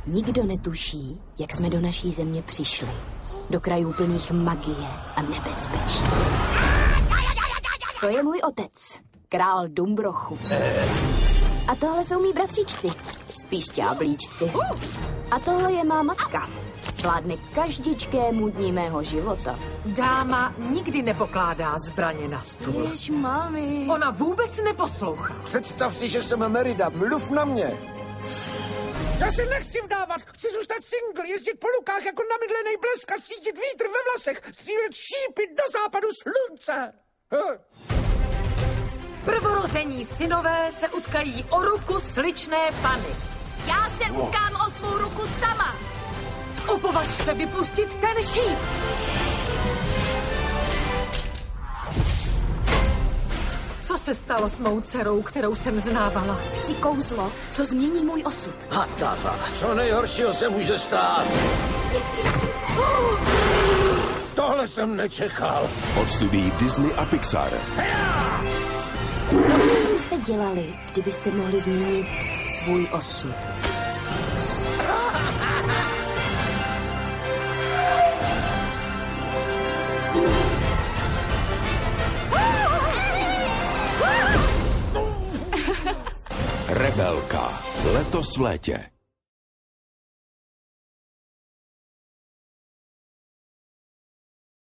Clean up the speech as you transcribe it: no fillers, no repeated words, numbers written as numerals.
Nikdo netuší, jak jsme do naší země přišli. Do krajů plných magie a nebezpečí. To je můj otec, král Dumbrochu. A tohle jsou mý bratříčci, spíš ťáblíčci. A tohle je má matka. Vládne každičkému dní mého života. Dáma nikdy nepokládá zbraně na stůl. Jež, mami. Ona vůbec neposlouchá. Představ si, že jsem Merida, mluv na mě. Já si nechci vdávat, chci zůstat single, jezdit po lukách jako namydlenej blesk a cítit vítr ve vlasech, střílet šípy do západu slunce. Prvorození synové se utkají o ruku sličné Panny. Já se utkám o svou ruku sama. Opovaž se vypustit ten šíp. Co se stalo s mou dcerou, kterou jsem znávala? Chci kouzlo, co změní můj osud. Hataba, co nejhoršího se může stát? Tohle jsem nečekal. Od studií Disney a Pixar. Co byste dělali, kdybyste mohli změnit svůj osud? Rebelka. Letos v létě.